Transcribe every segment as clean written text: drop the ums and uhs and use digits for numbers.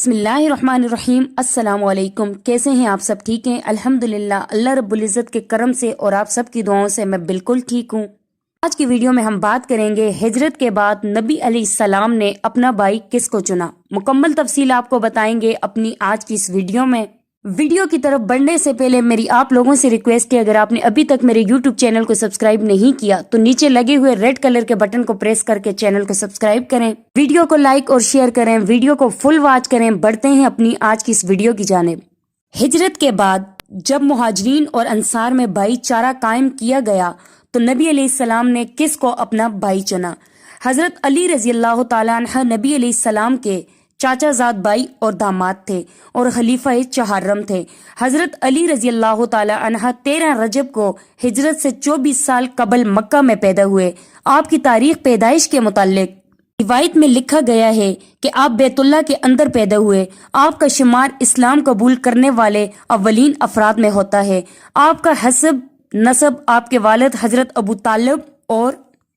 بسم اللہ الرحمن الرحیم۔ السلام علیکم، کیسے ہیں آپ سب؟ ٹھیک ہیں الحمدللہ، اللہ رب العزت کے کرم سے اور آپ سب کی دعاؤں سے میں بالکل ٹھیک ہوں۔ آج کی ویڈیو میں ہم بات کریں گے ہجرت کے بعد نبی علیہ السلام نے اپنا بھائی کس کو چنا۔ مکمل تفصیل آپ کو بتائیں گے اپنی آج کی اس ویڈیو میں۔ ویڈیو کی طرف بڑھنے سے پہلے میری آپ لوگوں سے ریکویسٹ ہے، اگر آپ نے ابھی تک میرے یوٹیوب چینل کو سبسکرائب نہیں کیا تو نیچے لگے ہوئے ریڈ کلر کے بٹن کو پریس کر کے چینل کو سبسکرائب کریں، ویڈیو کو لائک اور شیئر کریں، ویڈیو کو فل واچ کریں۔ بڑھتے ہیں اپنی آج کی اس ویڈیو کی جانب۔ ہجرت کے بعد جب مہاجرین اور انصار میں بھائی چارہ قائم کیا گیا تو نبی علیہ السلام نے کس کو اپنا بھائی چنا؟ حضرت علی رضی اللہ تعالیٰ عنہ نبی علیہ السلام کے چاچا زاد بھائی اور داماد تھے اور خلیفہ چہارم تھے۔ حضرت علی رضی اللہ تعالی عنہ 13 رجب کو ہجرت سے 24 سال قبل مکہ میں پیدا ہوئے۔ آپ کی تاریخ پیدائش کے متعلق روایت میں لکھا گیا ہے کہ آپ بیت اللہ کے اندر پیدا ہوئے۔ آپ کا شمار اسلام قبول کرنے والے اولین افراد میں ہوتا ہے۔ آپ کا حسب نسب آپ کے والد حضرت ابو طالب اور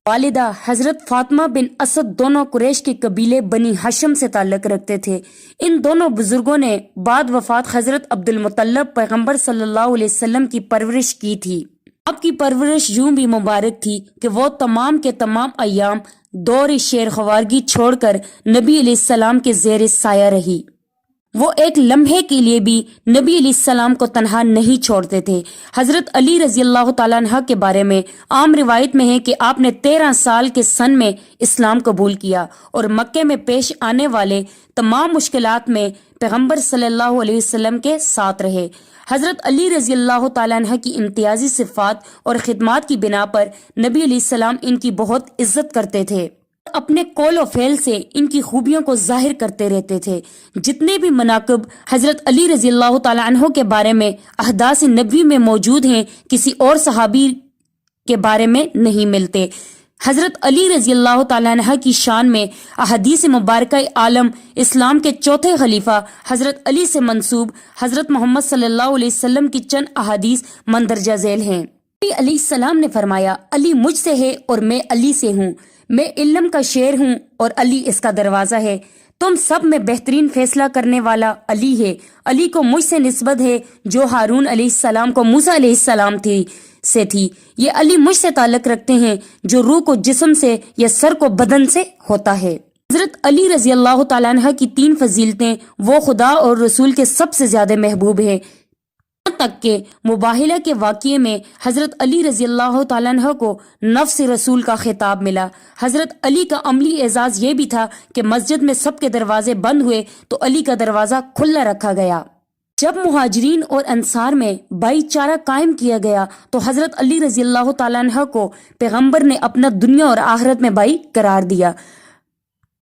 والدہ حضرت فاطمہ بن اسد دونوں قریش کے قبیلے بنی ہاشم سے تعلق رکھتے تھے۔ ان دونوں بزرگوں نے بعد وفات حضرت عبد المطلب پیغمبر صلی اللہ علیہ وسلم کی پرورش کی تھی۔ آپ کی پرورش یوں بھی مبارک تھی کہ وہ تمام کے تمام ایام دور شیر خوارگی چھوڑ کر نبی علیہ السلام کے زیر سایہ رہی۔ وہ ایک لمحے کے لیے بھی نبی علیہ السلام کو تنہا نہیں چھوڑتے تھے۔ حضرت علی رضی اللہ تعالیٰ عنہ کے بارے میں عام روایت میں ہے کہ آپ نے 13 سال کے سن میں اسلام قبول کیا اور مکے میں پیش آنے والے تمام مشکلات میں پیغمبر صلی اللہ علیہ وسلم کے ساتھ رہے۔ حضرت علی رضی اللہ تعالیٰ عنہ کی امتیازی صفات اور خدمات کی بنا پر نبی علیہ السلام ان کی بہت عزت کرتے تھے، اپنے قول و فعل سے ان کی خوبیوں کو ظاہر کرتے رہتے تھے۔ جتنے بھی مناقب حضرت علی رضی اللہ تعالیٰ عنہ کے بارے میں احادیث نبوی میں موجود ہیں، کسی اور صحابی کے بارے میں نہیں ملتے۔ حضرت علی رضی اللہ تعالیٰ عنہ کی شان میں احادیث مبارکہ عالم اسلام کے چوتھے خلیفہ حضرت علی سے منسوب حضرت محمد صلی اللہ علیہ وسلم کی چند احادیث مندرجہ ذیل ہیں۔ نبی علیہ السلام نے فرمایا، علی مجھ سے ہے اور میں علی سے ہوں، میں علم کا شیر ہوں اور علی اس کا دروازہ ہے۔ تم سب میں بہترین فیصلہ کرنے والا علی ہے۔ علی کو مجھ سے نسبت ہے جو ہارون علیہ السلام کو موسیٰ علیہ السلام سے تھی۔ یہ علی مجھ سے تعلق رکھتے ہیں جو روح کو جسم سے یا سر کو بدن سے ہوتا ہے۔ حضرت علی رضی اللہ تعالیٰ عنہ کی 3 فضیلتیں، وہ خدا اور رسول کے سب سے زیادہ محبوب ہیں، تک کہ مباہلہ کے واقعے میں حضرت علی رضی اللہ تعالیٰ عنہ کو نفس رسول کا خطاب ملا۔ حضرت علی کا عملی اعزاز یہ بھی تھا کہ مسجد میں سب کے دروازے بند ہوئے تو علی کا دروازہ کھلا رکھا گیا۔ جب مہاجرین اور انصار میں بھائی چارہ قائم کیا گیا تو حضرت علی رضی اللہ تعالیٰ عنہ کو پیغمبر نے اپنا دنیا اور آخرت میں بھائی قرار دیا۔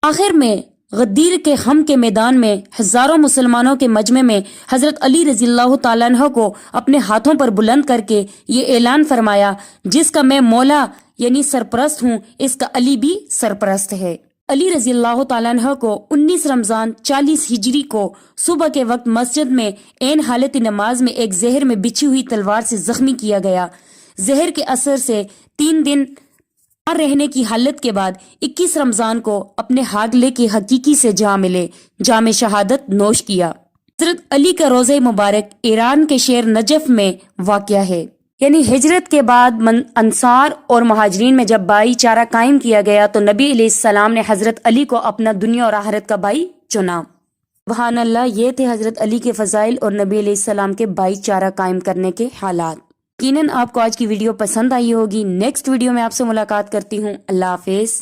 آخر میں غدیر کے غم کے میدان میں ہزاروں مسلمانوں کے مجمع میں حضرت علی رضی اللہ تعالیٰ عنہ کو اپنے ہاتھوں پر بلند کر کے یہ اعلان فرمایا، جس کا میں مولا یعنی سرپرست ہوں، اس کا علی بھی سرپرست ہے۔ علی رضی اللہ تعالیٰ عنہ کو 19 رمضان 40 ہجری کو صبح کے وقت مسجد میں عین حالت نماز میں ایک زہر میں بچھی ہوئی تلوار سے زخمی کیا گیا۔ زہر کے اثر سے 3 دن رہنے کی حالت کے بعد 21 رمضان کو اپنے حاغلے کی حقیقی سے جا ملے، جام شہادت نوش کیا۔ حضرت علی کا روضہ مبارک ایران کے شہر نجف میں واقع ہے۔ یعنی ہجرت کے بعد انصار اور مہاجرین میں جب بھائی چارہ قائم کیا گیا تو نبی علیہ السلام نے حضرت علی کو اپنا دنیا اور آخرت کا بھائی چنا۔ سبحان اللہ، یہ تھے حضرت علی کے فضائل اور نبی علیہ السلام کے بھائی چارہ قائم کرنے کے حالات۔ یقیناً آپ کو آج کی ویڈیو پسند آئی ہوگی۔ نیکسٹ ویڈیو میں آپ سے ملاقات کرتی ہوں۔ اللہ حافظ۔